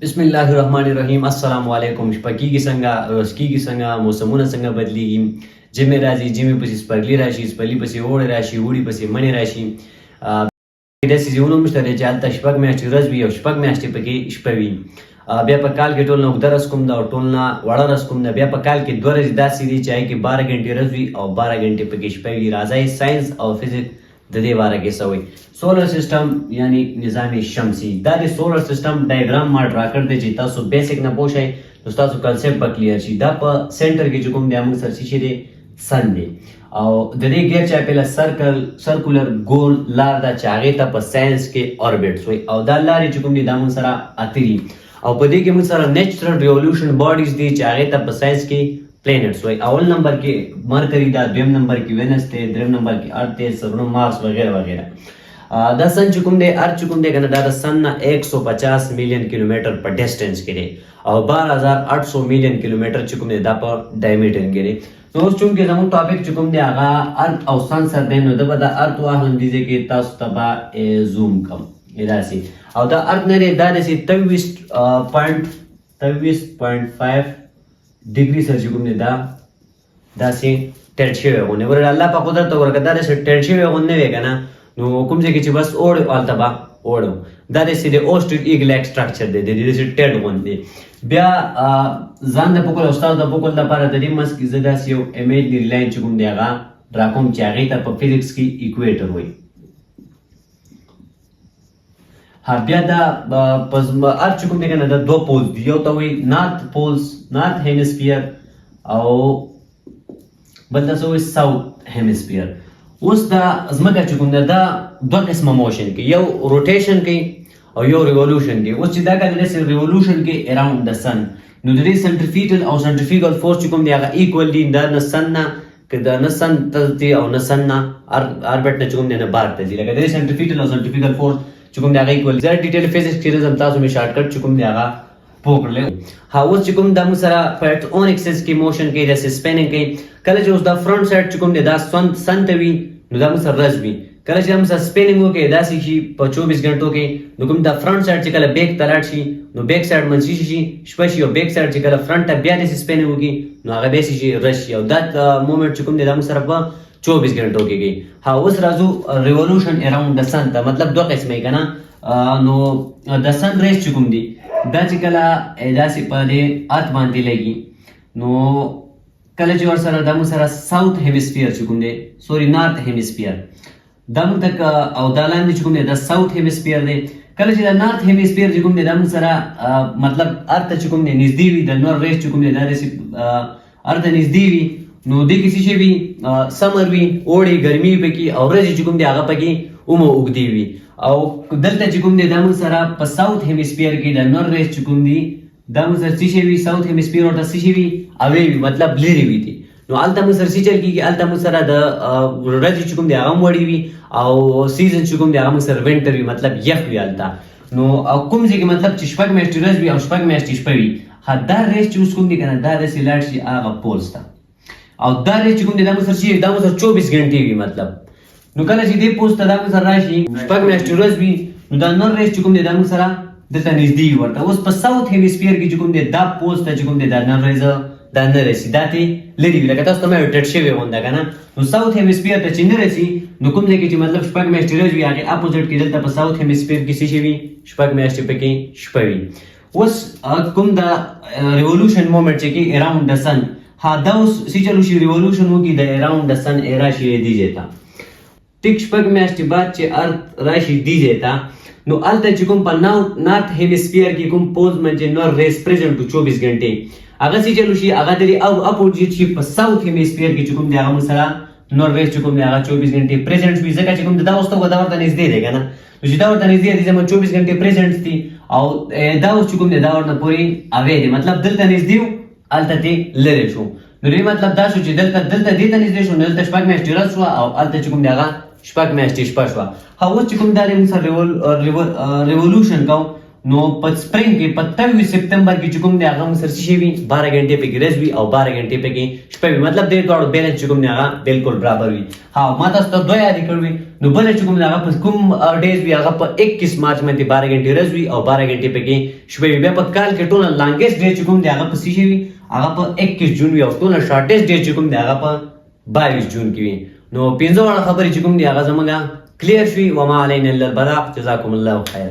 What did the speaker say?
بسم الله الرحمن الرحیم. السلام علیکم. شپه کېږي څنګه، ورځ کېږي څنګه، موسمونه څنګه بدلیږي، ژمی راځي، ژمي پسې سپرلي راشي، سپرلي پسې اوړی راشي، اوړي پسې منی راشي. داسې ځایونه هم شته چې هلته شپږ میاشتې ورځ وي او شپږ میاشتې پکې شپه وي. بیا په کال کې ټول نه اوږده ورځ کوم ده او ټول نه وړه ورځ کوم ده. بیا په کال کې 2 ورځې داسې دي چې هغې کې 12 ګنټې ورځ وي او 12 ګنټې پکې شپه وي. راځئ ساینس او فزیک د دې باره کې څه وایي. سولر سسټم یعنی نظام شمسي، دا د سولر سسټم ډایګرام ما ډرا کړی دی چې تاسو بیسک نه پوه شئ نو ستاسو کنسپټ به کلیر شي. دا په سینټر کې چې کوم دی موږ سره څه دی، سن دی او د دې غیر چاپیره سرکولر ګول لار ده چې هغې ته په ساینس کې اوربټس وایي او دا لارې چې کوم دي دا موږ سره اته دي او په دې کې موږ سره نیچرل ریولوشن باډیز دي چې هغې ته په ساینس کې پلینټس وایي. اول نمبر کې مرکری ده، دویم نمبر کې وینس دی، دریم نمبر کې ارت دی، څلورم مارس وغیره وغیره. دا سن چې کوم دی، ارت چې کوم دی که نه، دا د سن نه 150 میلیون کیلومیټر په ډسټنس کې دی او 12800 میلیون کیلومیټر چې کوم دی دا په ډایمیټر کې دی. نو اوس چونکې زموږ ټاپک چې کوم دی هغه ارت او سن سره دی نو ده به د ارت واخلم دې ځای کې تاسو ته به زوم کړم داسې. او دا ارت نه دی، دا داسې 23.5 ډیګري سره چې کوم دی دا داسې ټیټ شوی غوندې ورته الله په قدرت ورکړه. دا داسې ټیټ شوی غوندې وی که نه، نو کوم ځای کې چې بس اوړ هلته به اوړم. دا داسې د اوسټریټ ایګلیک سټرکچر دی، د دې داسې ټیټ غوندې. بیا ځان د پوکل او ستاسو د پوکل لپاره د دې منځ کې زه داسې یو امیجنري لاین چې کوم دی هغه ډرا کوم چې هغې ته په فزیکس کې ایکویټر وایي. بیا دا ارت چې کوم دی که نه، دا 2 پولز دي، یو ته وایي نارت پولز، نارت هیمسفیر او بل ته څه وایي ساوت هیمسفیر. اوس دا ځمکه چې کوم ده دا 2 قسمه موشن کوي، یو روټیشن کوي او یو ریولوشن کوي. اوس چې دا کله داسې ریولوشن کوي اراوند د سن، نو د دې سنټریفیټل او سنټریفیګل فورس چې کوم دی هغه ایکول دي، دا نه سن نه که دا نه سن ته ځي او نه سن نه اربټ نه چې کوم دی نه بار ته ځي. لکه د دې سنټریفیټل او سنټریفیګل فورس چې کوم دی هغه ایکول دي. زیات ډیټیل فزیکس کې راځم، تاسو مې شارټ کټ چې کوم دی هغه پوه کړلی. اوس چې کوم دا موږ سره په اټس اون اکسس کې موشن کوي، داسې سپیننګ کوي. کله چې اوس دا فرنټ سایډ چې کوم دی دا سن ته وي نو دا موږ سره ورځ وي. کله چې موږ سره سپیننګ وکړي داسې شي په 24 غنټو کې، نو کوم دا فرنټ سایډ چې کله بیک ته لاړ شي نو بیک سایډ منځي شي شپه شي، او بیک سایډ چې کله فرنټ ته بیا داسې سپیننګ وکړي نو هغه بیا شي ورځ شي. او دا مومنټ چې کوم دی دا موږ سره په 24 غنټو کې کوي. اوس راځو ریولوشن اراوند د سن ته، مطلب 2 قسمه یې که نه. نو د سن ریز چې کوم دی دا چې کله داسې په دې ارت باندې لګي نو کله چې ورسره دا موږ سره ساوت هیمسفیر چې کوم دی، سوري نارت هیمسفیر دا موږ ته او دا لاندې چې کوم دی دا ساوت هیمسفیر دی. کله چې دا نارت هیمسفیر چې کوم دی دا موږ سره مطلب ارت ته چې کوم دی نږدې وي، د نور ریز چې کوم دی دا داسې ارت ته نږدې وي، نو دې کې څه شی وي، سمر وي، اوړی ګرمي وي پکې او ورځې چې کوم دی هغه پکې اوږدې وي. او دلته چې کوم دی دا موږ سره په ساوت هیمسفیر کې د نور ریز چې کوم دی دا موږ سره څه شی وي، ساوت هیمسفیر ورته څه شی وي، اوې وي، مطلب لرې وي دي. نو هلته موږ سره څه چل کېږي، هلته موږ سره د ورځې چې کوم دی هغه هم وړې وي او سیزن چې کوم دی هغه موږ سره وینټر وي، مطلب یخ وي هلته. نو او کوم ځای کې مطلب چې شپږ میاشتې ورځ وي او شپږ میاشتې شپه وي. دا ریز چې اوس کوم دی که نه دا داسې لاړ شي هغه پولز ته، او دا ریز چې کوم دی دا موږ سره چې دا موږ سره 24 غنټې وي. مطلب نو کله چې دې پوسټ ته دا موږ سره راشي شپږ میاشتې ورځ وي نو دا نور ریز چې کوم دی دا موږ سره دلته نږدې وي ورته. اوس په ساوت هیمسفیر کې چې کوم دی دا پوسټ ته چې کوم دی دا نور ریز دا نه رسي، دا ترې لرې وي. لکه تاسو ته مې ویل ټیټ شوی غونده که نه، نو ساوت هیمسفیر ته چې نه رسي نو کوم ځای کې چې مطلب شپږ میاشتې ورځ وي هغې اپوزټ کې دلته په ساوت هیمسفیر کې څه شی وي، شپږ میاشتې پکې شپه وي. اوس کوم دا ریولوشن مومنټ چې کې اراوند د سن، دا اوس څه چلو شي ریولوشن وکړي د اراوند د سن ایرا شي دې ځای ته ټیک شپږ میاشتې بعد چې ارت راشي دې ځای ته، نو هلته چې کوم په نارت هیمسفیر کې کوم پولز باندې نور ریز پریزنټ 24 غنټې هغه څه چلو شي هغه د اپوزټ شي په ساوت هیمسفیر کې چې کوم دی هغه موږ سره نور ریز چې کوم دی هغه 24 غنټې پریزنټ وي. ځکه چې کوم دا اوس ته دا ورته نږدې دی که نه، نو چې دا ورته نږدې دی زموږ 24 غنټې پریزنټ دي او دا اوس چې کوم دی دا ورته پورې اوې دی، مطلب دلته نږدې و هلته دې لرې شو. نو دې مطلب دا شو چې دلته دې ته نږدې شو نو دلته شپږ میاشتې ورځ شوه او هلته چې کوم دی هغه شپږ میاشتې شپه شوه. اوس چې کوم دا موږ سره ریولوشن کوو نو په سپرینګ کې په 23 سپتمبر کې چې کوم دی هغه موږ سره څه شی وي 12 غنټې پکې ورځ وي او 12 غنټې پکې شپه وي مطلب دې دواړو بیلنس چې کوم دی هغه بالکل برابر وي ها ما تاسو ته دوه یادې کړې نو بل چې کوم دی هغه په کوم ډیز وي هغه په 21 مارچ باندې 12 غنټې ورځ وي او 12 غنټې پکې شپه وي بیا په کال کې ټول لانګیسټ ډے چې کوم دی هغه په څه شی وي هغه په 21 جون وي او ټول شارټیسټ ډے چې کوم دی هغه په 22 جون کې وي نو 15 خبرې چې کوم دی هغه زمونږه کلیر شوي وما علینا الا البلاغ جزاکم الله خیر